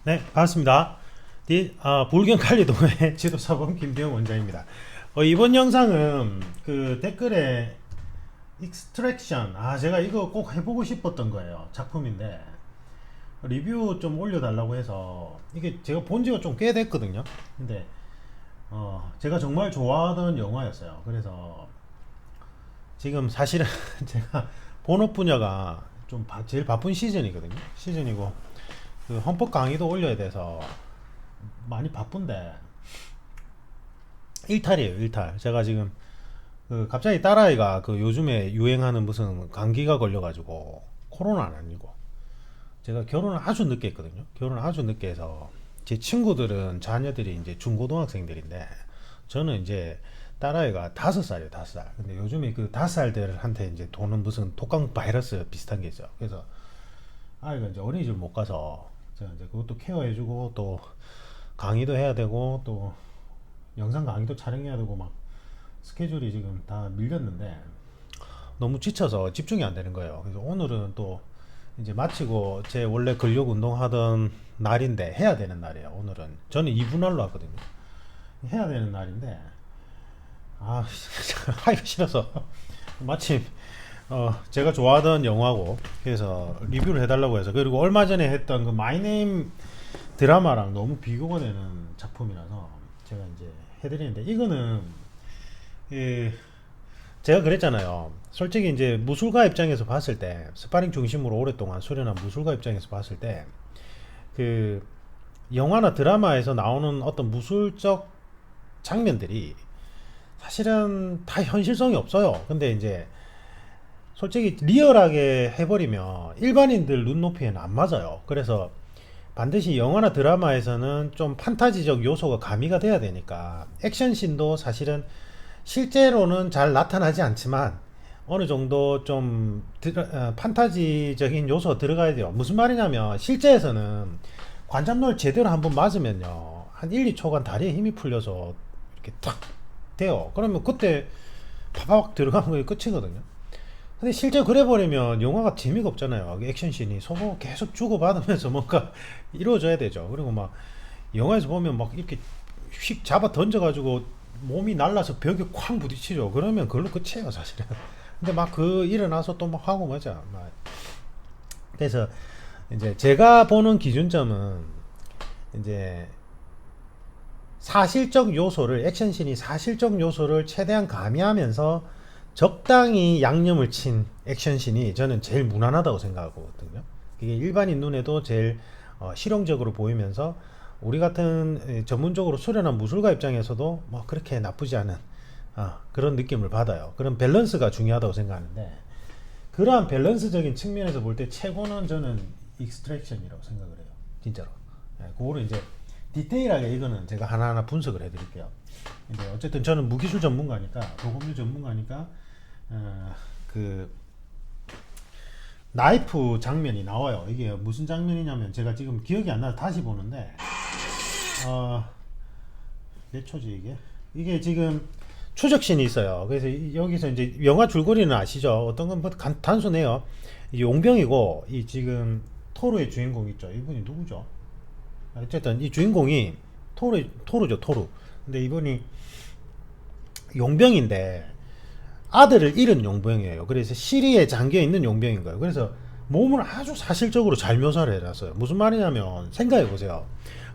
네, 반갑습니다. 불경관리동의 지도사범 김대영 원장입니다. 이번 영상은 그 댓글에 익스트랙션, 제가 이거 꼭 해보고 싶었던 거예요. 작품인데 리뷰 좀 올려달라고 해서 이게 제가 본 지가 좀 꽤 됐거든요. 근데 제가 정말 좋아하던 영화였어요. 그래서 지금 사실은 제가 본업 분야가 좀 제일 바쁜 시즌이고 그 헌법 강의도 올려야 돼서 많이 바쁜데 일탈이에요, 일탈. 제가 지금 그 갑자기 딸아이가 그 요즘에 유행하는 무슨 감기가 걸려가지고 코로나는 아니고 제가 결혼을 아주 늦게 했거든요. 결혼을 아주 늦게 해서 제 친구들은 자녀들이 이제 중고등학생들인데 저는 이제 딸아이가 5살이에요, 5살. 근데 요즘에 그 5살들한테 이제 도는 무슨 독감 바이러스 비슷한 게 있어요. 그래서 아이가 이제 어린이집 못 가서 제가 이제 그것도 케어해주고 또 강의도 해야 되고 또 영상 강의도 촬영해야 되고 막 스케줄이 지금 다 밀렸는데 너무 지쳐서 집중이 안 되는 거예요. 그래서 오늘은 또 이제 마치고 제 원래 근력 운동하던 날인데 해야 되는 날이에요. 오늘은 저는 2분할로 하거든요. 해야 되는 날인데 하기가 싫어서 마침 제가 좋아하던 영화고 그래서 리뷰를 해달라고 해서 그리고 얼마 전에 했던 그 마이네임 드라마랑 너무 비교가 되는 작품이라서 제가 이제 해드리는데 이거는 예, 제가 그랬잖아요. 솔직히 이제 무술가 입장에서 봤을 때 스파링 중심으로 오랫동안 수련한 무술가 입장에서 봤을 때 그 영화나 드라마에서 나오는 어떤 무술적 장면들이 사실은 다 현실성이 없어요. 근데 이제 솔직히 리얼하게 해버리면 일반인들 눈높이에는 안 맞아요. 그래서 반드시 영화나 드라마에서는 좀 판타지적 요소가 가미가 돼야 되니까 액션씬도 사실은 실제로는 잘 나타나지 않지만 어느 정도 좀 판타지적인 요소가 들어가야 돼요. 무슨 말이냐면 실제에서는 관잡놀 제대로 한번 맞으면요 한 1, 2초간 다리에 힘이 풀려서 이렇게 탁 돼요. 그러면 그때 파박 들어가는 거에 끝이거든요. 근데 실제 그래 버리면 영화가 재미가 없잖아요. 액션씬이 서로 계속 주고받으면서 뭔가 이루어져야 되죠. 그리고 막 영화에서 보면 막 이렇게 휙 잡아 던져가지고 몸이 날라서 벽에 쾅 부딪히죠. 그러면 그걸로 끝이에요, 사실은. 근데 막 그 일어나서 또 막 하고 맞아. 막. 그래서 이제 제가 보는 기준점은 이제 사실적 요소를 액션씬이 사실적 요소를 최대한 가미하면서 적당히 양념을 친 액션씬이 저는 제일 무난하다고 생각하거든요. 이게 일반인 눈에도 제일 실용적으로 보이면서 우리 같은 전문적으로 수련한 무술가 입장에서도 뭐 그렇게 나쁘지 않은 그런 느낌을 받아요. 그런 밸런스가 중요하다고 생각하는데 그러한 밸런스적인 측면에서 볼 때 최고는 저는 익스트랙션이라고 생각을 해요. 진짜로. 그거를 이제 디테일하게 이거는 제가 하나하나 분석을 해드릴게요. 근데 어쨌든 저는 무기술 전문가니까 도금류 전문가니까 그 나이프 장면이 나와요. 이게 무슨 장면이냐면 제가 지금 기억이 안 나서 다시 보는데 몇 초지 이게 지금 추적신이 있어요. 그래서 여기서 이제 영화 줄거리는 아시죠? 어떤 건 뭐 단순해요. 이 용병이고 이 지금 토르의 주인공 있죠. 이분이 누구죠? 어쨌든 이 주인공이 토르죠, 토르. 근데 이분이 용병인데 아들을 잃은 용병이에요. 그래서 시리에 잠겨 있는 용병인 거예요. 그래서 몸을 아주 사실적으로 잘 묘사를 해놨어요. 무슨 말이냐면 생각해 보세요.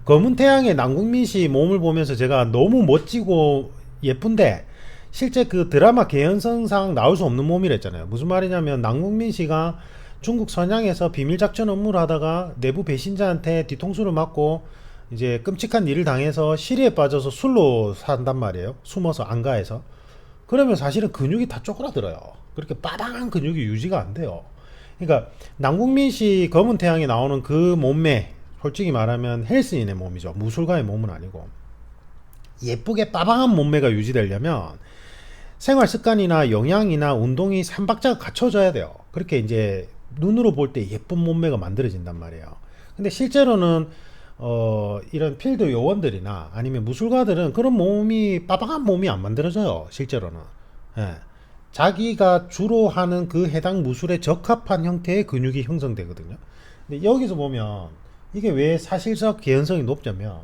검은 태양의 남궁민 씨 몸을 보면서 제가 너무 멋지고 예쁜데 실제 그 드라마 개연성상 나올 수 없는 몸이랬잖아요. 무슨 말이냐면 남궁민 씨가 중국 선양에서 비밀작전 업무를 하다가 내부 배신자한테 뒤통수를 맞고 이제 끔찍한 일을 당해서 시리에 빠져서 술로 산단 말이에요. 숨어서 안가에서. 그러면 사실은 근육이 다 쪼그라들어요. 그렇게 빠방한 근육이 유지가 안 돼요. 그러니까 남궁민 씨 검은 태양에 나오는 그 몸매, 솔직히 말하면 헬스인의 몸이죠. 무술가의 몸은 아니고. 예쁘게 빠방한 몸매가 유지되려면 생활 습관이나 영양이나 운동이 3박자가 갖춰져야 돼요. 그렇게 이제 눈으로 볼 때 예쁜 몸매가 만들어진단 말이에요. 근데 실제로는 이런 필드 요원들이나 아니면 무술가들은 그런 몸이 빠방한 몸이 안 만들어져요. 실제로는. 예. 자기가 주로 하는 그 해당 무술에 적합한 형태의 근육이 형성되거든요. 근데 여기서 보면 이게 왜 사실적 개연성이 높냐면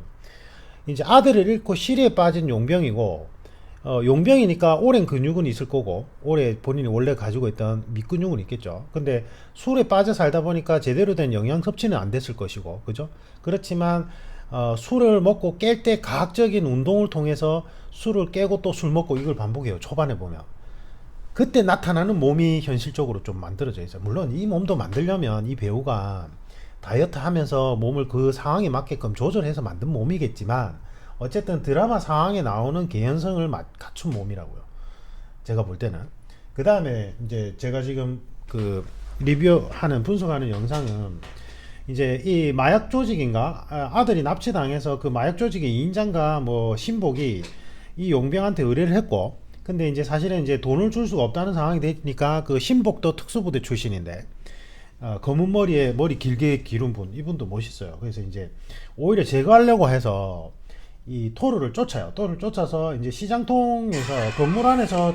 이제 아들을 잃고 시리에 빠진 용병이고 용병이니까 오랜 근육은 있을 거고 오래 본인이 원래 가지고 있던 밑근육은 있겠죠. 근데 술에 빠져 살다 보니까 제대로 된 영양 섭취는 안 됐을 것이고 그죠. 그렇지만 술을 먹고 깰 때 과학적인 운동을 통해서 술을 깨고 또 술 먹고 이걸 반복해요. 초반에 보면 그때 나타나는 몸이 현실적으로 좀 만들어져 있어요. 물론 이 몸도 만들려면 이 배우가 다이어트 하면서 몸을 그 상황에 맞게끔 조절해서 만든 몸이겠지만 어쨌든 드라마 상황에 나오는 개연성을 갖춘 몸이라고요. 제가 볼 때는. 그 다음에 이제 제가 지금 그 리뷰하는 분석하는 영상은 이제 이 마약 조직인가 아들이 납치당해서 그 마약 조직의 인장과 뭐 신복이 이 용병한테 의뢰를 했고 근데 이제 사실은 이제 돈을 줄 수가 없다는 상황이 되니까 그 신복도 특수부대 출신인데 검은 머리에 머리 길게 기른 분 이분도 멋있어요. 그래서 이제 오히려 제거하려고 해서 이 토르를 쫓아요. 토르를 쫓아서 이제 시장통에서 건물 안에서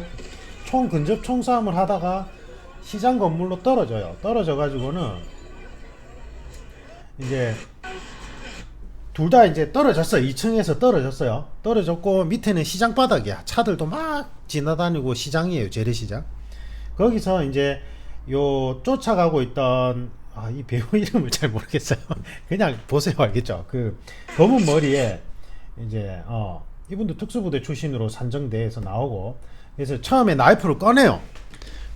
총 근접 총싸움을 하다가 시장 건물로 떨어져요. 떨어져 가지고는 이제 둘 다 이제 떨어졌어요. 2층에서 떨어졌어요. 떨어졌고 밑에는 시장 바닥이야. 차들도 막 지나다니고 시장이에요. 재래시장. 거기서 이제 요 쫓아가고 있던 이 배우 이름을 잘 모르겠어요. 그냥 보세요 알겠죠. 그 검은 머리에 이제 이분도 특수부대 출신으로 산정대에서 나오고 그래서 처음에 나이프를 꺼내요.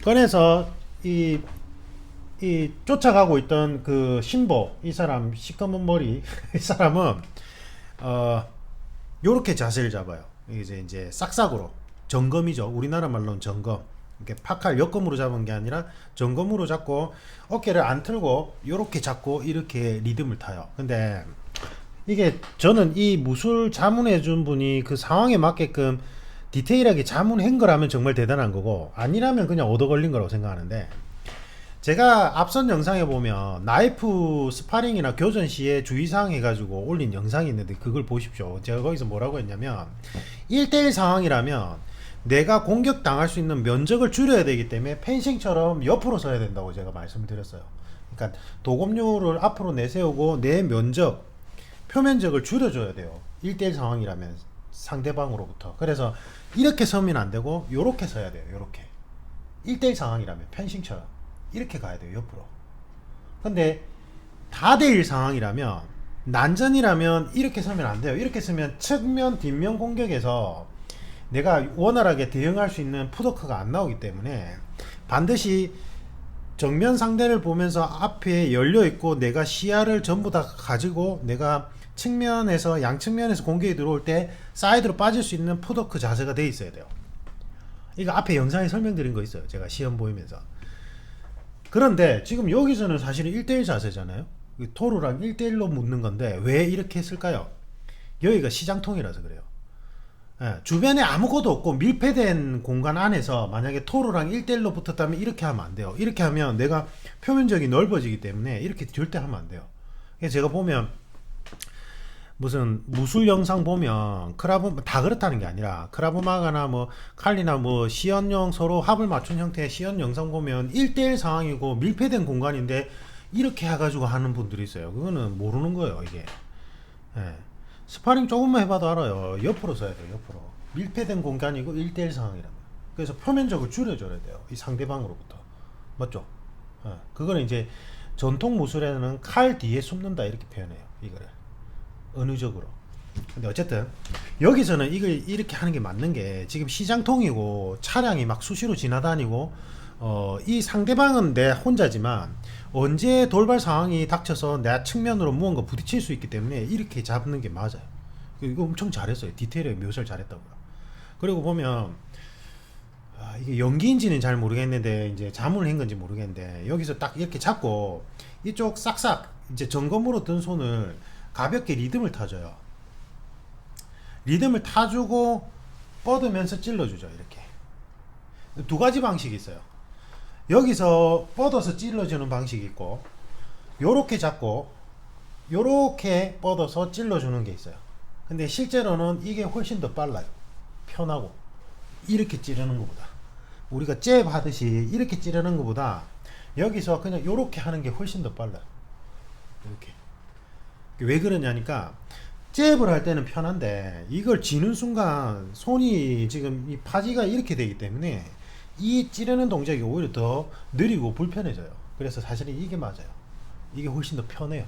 꺼내서 이 쫓아가고 있던 그 신보 이 사람 시커먼 머리 이 사람은 요렇게 자세를 잡아요. 이제 싹싹으로 정검이죠. 우리나라 말로는 정검. 이렇게 파칼 역검으로 잡은 게 아니라 정검으로 잡고 어깨를 안 틀고 요렇게 잡고 이렇게 리듬을 타요. 근데 이게 저는 이 무술 자문해 준 분이 그 상황에 맞게끔 디테일하게 자문한 거라면 정말 대단한 거고 아니라면 그냥 얻어 걸린 거라고 생각하는데 제가 앞선 영상에 보면 나이프 스파링이나 교전 시에 주의사항 해가지고 올린 영상이 있는데 그걸 보십시오. 제가 거기서 뭐라고 했냐면 1대1 상황이라면 내가 공격당할 수 있는 면적을 줄여야 되기 때문에 펜싱처럼 옆으로 서야 된다고 제가 말씀을 드렸어요. 그러니까 도검류를 앞으로 내세우고 내 면적 표면적을 줄여줘야 돼요. 1대1 상황이라면 상대방으로부터. 그래서 이렇게 서면 안 되고 요렇게 서야 돼요. 요렇게 1대1 상황이라면 펜싱처럼 이렇게 가야 돼요. 옆으로. 근데 다대1 상황이라면 난전이라면 이렇게 서면 안 돼요. 이렇게 서면 측면 뒷면 공격에서 내가 원활하게 대응할 수 있는 푸드워크가 안 나오기 때문에 반드시 정면 상대를 보면서 앞에 열려 있고 내가 시야를 전부 다 가지고 내가 측면에서 양측면에서 공격이 들어올 때 사이드로 빠질 수 있는 푸드워크 자세가 돼 있어야 돼요. 이거 앞에 영상에 설명드린 거 있어요. 제가 시험 보이면서. 그런데 지금 여기서는 사실은 1대1 자세잖아요. 토르랑 1대1로 묻는 건데 왜 이렇게 했을까요? 여기가 시장통이라서 그래요. 주변에 아무것도 없고 밀폐된 공간 안에서 만약에 토르랑 1대1로 붙었다면 이렇게 하면 안 돼요. 이렇게 하면 내가 표면적이 넓어지기 때문에 이렇게 절대 하면 안 돼요. 그래서 제가 보면 무슨 무술 영상 보면 크라브 다 그렇다는 게 아니라 크라브마가나 뭐 칼리나 뭐 시연용 서로 합을 맞춘 형태의 시연 영상 보면 1대1 상황이고 밀폐된 공간인데 이렇게 해가지고 하는 분들이 있어요. 그거는 모르는 거예요 이게. 스파링 조금만 해봐도 알아요. 옆으로 서야 돼요. 옆으로. 밀폐된 공간이고 1대1 상황이라면. 그래서 표면적을 줄여줘야 돼요. 이 상대방으로부터. 맞죠? 그거는 이제 전통 무술에는 칼 뒤에 숨는다 이렇게 표현해요. 이거를. 은유적으로. 근데 어쨌든 여기서는 이걸 이렇게 하는 게 맞는 게 지금 시장통이고 차량이 막 수시로 지나다니고 이 상대방은 내 혼자지만 언제 돌발 상황이 닥쳐서 내 측면으로 무언가 부딪힐 수 있기 때문에 이렇게 잡는 게 맞아요. 이거 엄청 잘했어요. 디테일하게 묘사를 잘했다고요. 그리고 보면 이게 연기인지는 잘 모르겠는데 이제 자문을 한 건지 모르겠는데 여기서 딱 이렇게 잡고 이쪽 싹싹 이제 점검으로 든 손을 가볍게 리듬을 타줘요. 리듬을 타주고 뻗으면서 찔러주죠. 이렇게 두 가지 방식이 있어요. 여기서 뻗어서 찔러주는 방식이 있고 요렇게 잡고 요렇게 뻗어서 찔러주는 게 있어요. 근데 실제로는 이게 훨씬 더 빨라요. 편하고 이렇게 찌르는 것보다 우리가 잽 하듯이 이렇게 찌르는 것보다 여기서 그냥 요렇게 하는 게 훨씬 더 빨라요. 이렇게 왜 그러냐니까 잽을 할 때는 편한데 이걸 쥐는 순간 손이 지금 이 파지가 이렇게 되기 때문에 이 찌르는 동작이 오히려 더 느리고 불편해져요. 그래서 사실은 이게 맞아요. 이게 훨씬 더 편해요.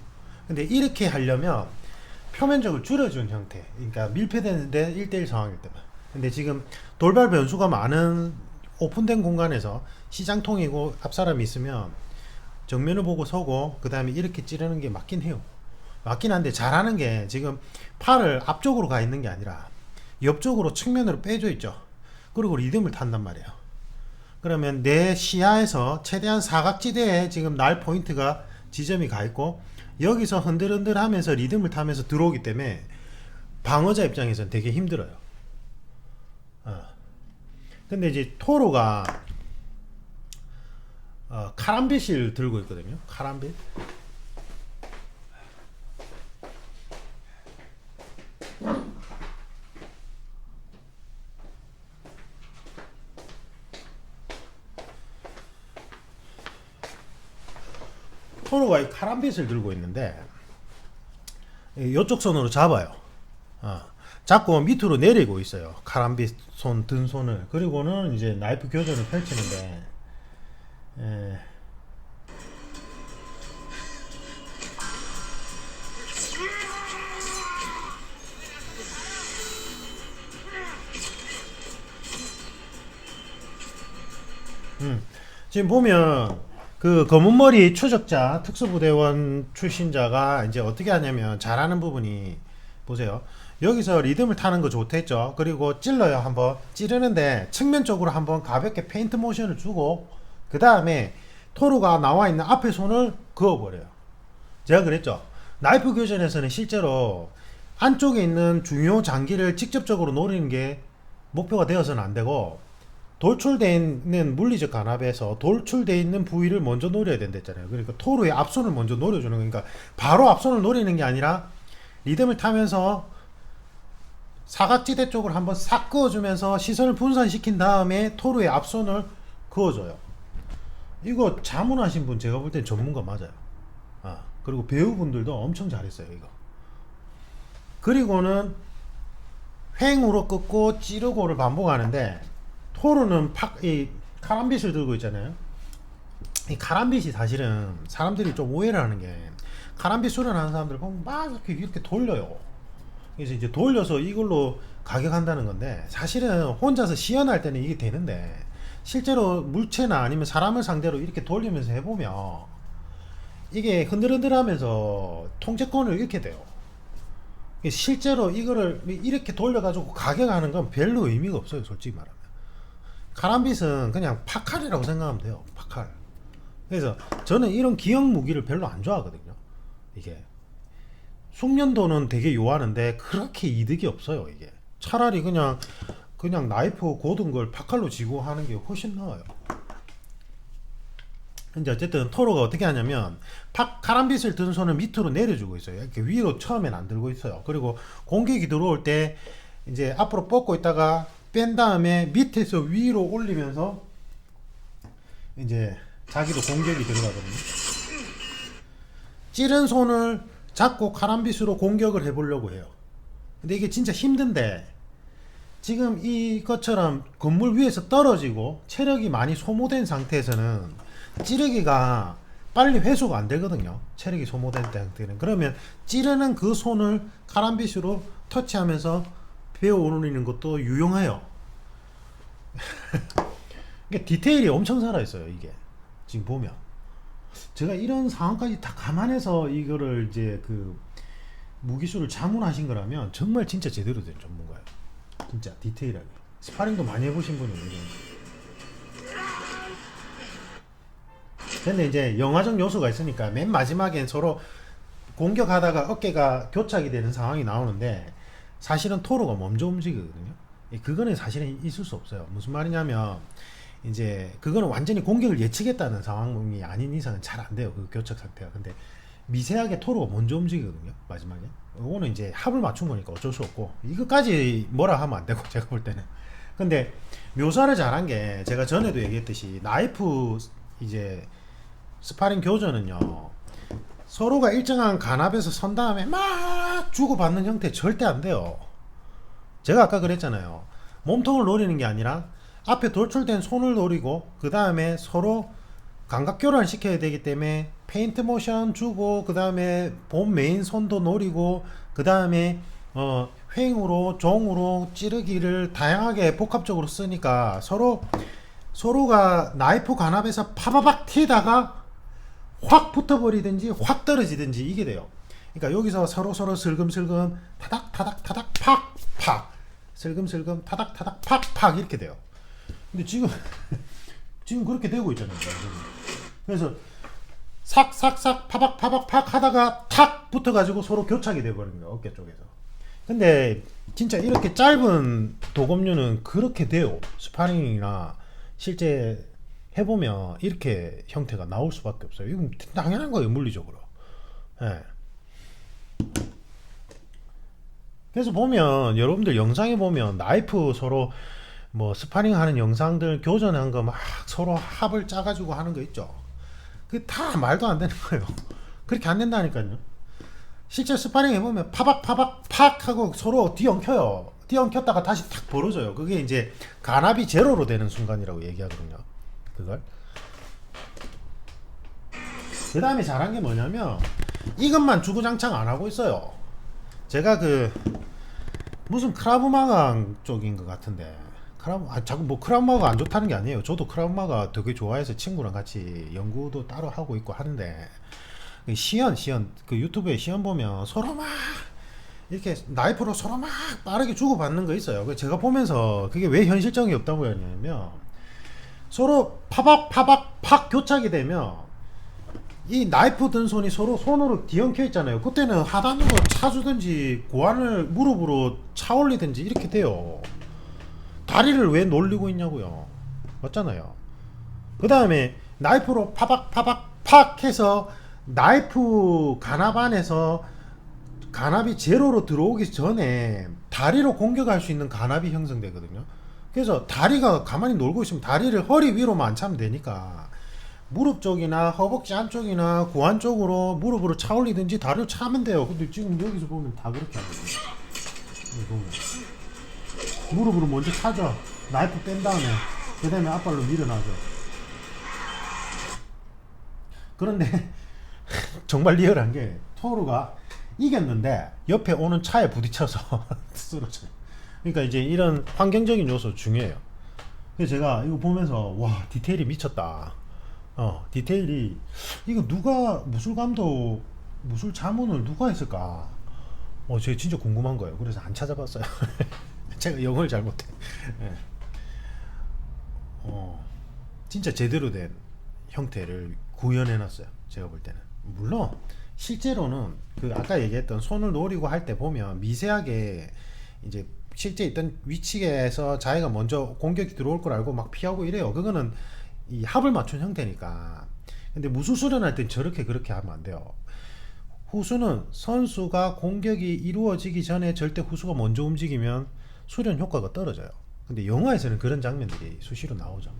근데 이렇게 하려면 표면적을 줄여준 형태, 그러니까 밀폐되는데 1대1 상황일 때만. 근데 지금 돌발 변수가 많은 오픈된 공간에서 시장통이고 앞사람이 있으면 정면을 보고 서고 그 다음에 이렇게 찌르는 게 맞긴 해요. 맞긴 한데 잘하는 게 지금 팔을 앞쪽으로 가 있는 게 아니라 옆쪽으로 측면으로 빼져 있죠. 그리고 리듬을 탄단 말이에요. 그러면 내 시야에서 최대한 사각지대에 지금 날 포인트가 지점이 가 있고 여기서 흔들흔들 하면서 리듬을 타면서 들어오기 때문에 방어자 입장에서는 되게 힘들어요. 근데 이제 토로가 카람빗을 들고 있거든요. 카람빗. 토로가 이 카람빗을 들고 있는데 이쪽 손으로 잡아요. 잡고 밑으로 내리고 있어요. 카람빗 손, 든 손을. 그리고는 이제 나이프 교전을 펼치는데 지금 보면 그 검은머리 추적자 특수부대원 출신자가 이제 어떻게 하냐면 잘하는 부분이 보세요. 여기서 리듬을 타는 거 좋댔죠. 그리고 찔러요. 한번 찌르는데 측면 쪽으로 한번 가볍게 페인트 모션을 주고 그 다음에 토르가 나와 있는 앞에 손을 그어버려요. 제가 그랬죠. 나이프 교전에서는 실제로 안쪽에 있는 중요 장기를 직접적으로 노리는 게 목표가 되어서는 안 되고 돌출되어 있는 물리적 간압에서 돌출되어 있는 부위를 먼저 노려야 된댔잖아요. 그러니까 토르의 앞손을 먼저 노려주는 거니까 바로 앞손을 노리는 게 아니라 리듬을 타면서 사각지대 쪽을 한번 싹 그어주면서 시선을 분산시킨 다음에 토르의 앞손을 그어줘요. 이거 자문하신 분 제가 볼 땐 전문가 맞아요. 그리고 배우분들도 엄청 잘했어요. 이거. 그리고는 횡으로 끊고 찌르고를 반복하는데 토르는 이 카람빗을 들고 있잖아요. 이 카람빗이 사실은 사람들이 좀 오해를 하는 게 카람빗 수련하는 사람들 보면 막 이렇게 돌려요. 그래서 이제 돌려서 이걸로 가격한다는 건데 사실은 혼자서 시연할 때는 이게 되는데 실제로 물체나 아니면 사람을 상대로 이렇게 돌리면서 해보면 이게 흔들흔들하면서 통제권을 잃게 돼요. 실제로 이거를 이렇게 돌려가지고 가격하는 건 별로 의미가 없어요. 솔직히 말하면. 카람빗은 그냥 파칼이라고 생각하면 돼요. 파칼. 그래서 저는 이런 기형 무기를 별로 안 좋아하거든요. 이게 숙련도는 되게 요하는데 그렇게 이득이 없어요. 이게 차라리 그냥 나이프 고든 걸 파칼로 쥐고 하는 게 훨씬 나아요. 근데 어쨌든 토로가 어떻게 하냐면 카람빗을 든 손을 밑으로 내려주고 있어요. 이렇게 위로 처음엔 안 들고 있어요. 그리고 공격이 들어올 때 이제 앞으로 뻗고 있다가 뺀 다음에 밑에서 위로 올리면서 이제 자기도 공격이 들어가거든요. 찌른 손을 잡고 카람빗으로 공격을 해보려고 해요. 근데 이게 진짜 힘든데 지금 이것처럼 건물 위에서 떨어지고 체력이 많이 소모된 상태에서는 찌르기가 빨리 회수가 안 되거든요. 체력이 소모된 상태는. 그러면 찌르는 그 손을 카람빗으로 터치하면서 배워 오르는 것도 유용해요. 그러니까 디테일이 엄청 살아있어요. 이게 지금 보면 제가 이런 상황까지 다 감안해서 이거를 이제 그 무기수를 자문하신 거라면 정말 진짜 제대로 된 전문가예요. 진짜 디테일하게 스파링도 많이 해보신 분이에요. 근데 이제 영화적 요소가 있으니까 맨 마지막엔 서로 공격하다가 어깨가 교착이 되는 상황이 나오는데 사실은 토로가 먼저 움직이거든요. 그거는 사실은 있을 수 없어요. 무슨 말이냐면 이제 그거는 완전히 공격을 예측했다는 상황이 아닌 이상은 잘 안 돼요. 그 교착 상태가. 근데 미세하게 토로가 먼저 움직이거든요. 마지막에. 이거는 이제 합을 맞춘 거니까 어쩔 수 없고 이것까지 뭐라 하면 안 되고 제가 볼 때는. 근데 묘사를 잘한 게 제가 전에도 얘기했듯이 나이프 이제 스파링 교전은요 서로가 일정한 간압에서 선 다음에 막 주고받는 형태 절대 안 돼요. 제가 아까 그랬잖아요. 몸통을 노리는 게 아니라 앞에 돌출된 손을 노리고 그 다음에 서로 감각 교환을 시켜야 되기 때문에 페인트 모션 주고 그 다음에 본 메인 손도 노리고 그 다음에 횡으로 종으로 찌르기를 다양하게 복합적으로 쓰니까 서로가 나이프 간압에서 파바박 튀다가 확 붙어버리든지 확 떨어지든지 이게 돼요. 그러니까 여기서 서로 슬금슬금 타닥 타닥 타닥 팍팍 슬금슬금 타닥 타닥 팍팍 이렇게 돼요. 근데 지금 그렇게 되고 있잖아요. 그래서 삭삭삭 파박 파박 팍 하다가 탁 붙어가지고 서로 교착이 돼버립니다. 어깨 쪽에서. 근데 진짜 이렇게 짧은 도검류는 그렇게 돼요. 스파링이나 실제 해보면 이렇게 형태가 나올 수밖에 없어요. 이건 당연한 거예요, 물리적으로. 예. 그래서 보면 여러분들 영상에 보면 나이프 서로 뭐 스파링 하는 영상들 교전한 거 막 서로 합을 짜가지고 하는 거 있죠. 그게 다 말도 안 되는 거예요. 그렇게 안 된다니까요. 실제 스파링 해보면 파박 파박 팍 하고 서로 뒤엉켜요. 뒤엉켰다가 다시 탁 벌어져요. 그게 이제 간압이 제로로 되는 순간이라고 얘기하거든요. 그걸. 그 다음에 잘한 게 뭐냐면 이것만 주구장창 안 하고 있어요. 제가 무슨 크라브마가 쪽인 것 같은데 자꾸 뭐 크라브마가 안 좋다는 게 아니에요. 저도 크라브마가 되게 좋아해서 친구랑 같이 연구도 따로 하고 있고 하는데 시연 그 유튜브에 시연 보면 서로 막 이렇게 나이프로 서로 막 빠르게 주고받는 거 있어요. 제가 보면서 그게 왜 현실적이 없다고 했냐면 서로 파박 파박 팍 교착이 되면 이 나이프 든 손이 서로 손으로 뒤엉켜 있잖아요. 그때는 하단으로 차주든지 고환을 무릎으로 차 올리든지 이렇게 돼요. 다리를 왜 놀리고 있냐고요. 맞잖아요. 그 다음에 나이프로 파박 파박 팍 해서 나이프 간압 안에서 간압이 제로로 들어오기 전에 다리로 공격할 수 있는 간압이 형성되거든요. 그래서 다리가 가만히 놀고 있으면 다리를 허리 위로만 안 차면 되니까 무릎 쪽이나 허벅지 안쪽이나 고안 쪽으로 무릎으로 차 올리든지 다리를 차면 돼요. 근데 지금 여기서 보면 다 그렇게 하거든요. 무릎으로 먼저 차죠. 나이프 뺀 다음에 그 다음에 앞발로 밀어놔죠. 그런데 정말 리얼한 게 토르가 이겼는데 옆에 오는 차에 부딪혀서 쓰러져요. 그러니까 이제 이런 환경적인 요소 중요해요. 그래서 제가 이거 보면서 와 디테일이 미쳤다. 디테일이 이거 누가 무술감독 무술 자문을 누가 했을까? 제가 진짜 궁금한 거예요. 그래서 안 찾아봤어요. 제가 영어를 잘 못해. 네. 진짜 제대로 된 형태를 구현해놨어요. 제가 볼 때는. 물론 실제로는 그 아까 얘기했던 손을 노리고 할 때 보면 미세하게 이제 실제 있던 위치에서 자기가 먼저 공격이 들어올 걸 알고 막 피하고 이래요. 그거는 이 합을 맞춘 형태니까. 근데 무술 수련할 땐 저렇게 그렇게 하면 안 돼요. 후수는 선수가 공격이 이루어지기 전에 절대 후수가 먼저 움직이면 수련 효과가 떨어져요. 근데 영화에서는 그런 장면들이 수시로 나오죠.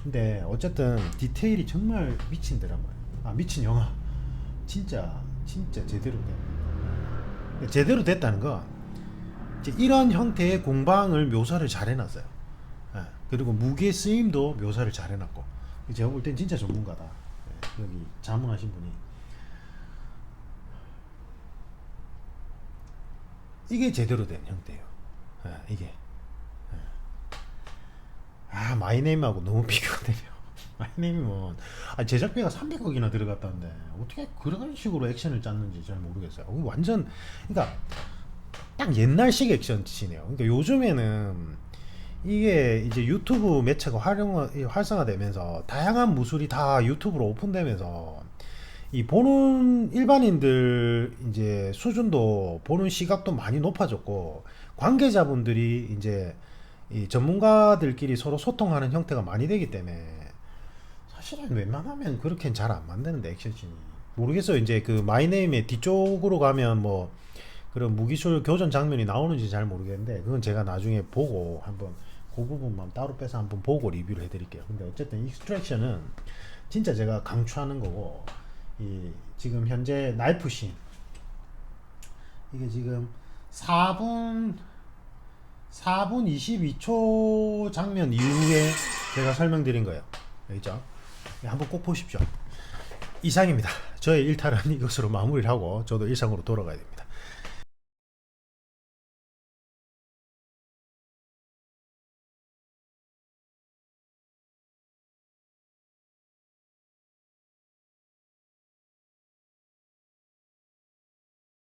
근데 어쨌든 디테일이 정말 미친 드라마예요. 미친 영화. 진짜 제대로 돼. 제대로 됐다는 거 이런 형태의 공방을 묘사를 잘 해놨어요. 그리고 무게 쓰임도 묘사를 잘 해놨고 제가 볼 땐 진짜 전문가다. 여기 자문하신 분이 이게 제대로 된 형태예요. 이게 마이네임하고 너무 비교가 되네요. 마이네임은 제작비가 300억이나 들어갔다는데 어떻게 그런 식으로 액션을 짰는지 잘 모르겠어요. 완전 그러니까 딱 옛날식 액션이네요. 그러니까 요즘에는 이게 이제 유튜브 매체가 활성화되면서 다양한 무술이 다 유튜브로 오픈되면서 이 보는 일반인들 이제 수준도 보는 시각도 많이 높아졌고 관계자분들이 이제 이 전문가들끼리 서로 소통하는 형태가 많이 되기 때문에 사실은 웬만하면 그렇게는 잘 안 만드는데 액션씬이 모르겠어요. 이제 그 마이네임의 뒤쪽으로 가면 뭐 그런 무기술 교전 장면이 나오는지 잘 모르겠는데 그건 제가 나중에 보고 한번 그 부분만 따로 빼서 한번 보고 리뷰를 해드릴게요. 근데 어쨌든 익스트랙션은 진짜 제가 강추하는 거고 이 지금 현재 나이프 씬 이게 지금 4분 22초 장면 이후에 제가 설명드린 거예요. 알겠죠? 한번 꼭 보십시오. 이상입니다. 저의 일탈은 이것으로 마무리를 하고 저도 일상으로 돌아가야 됩니다.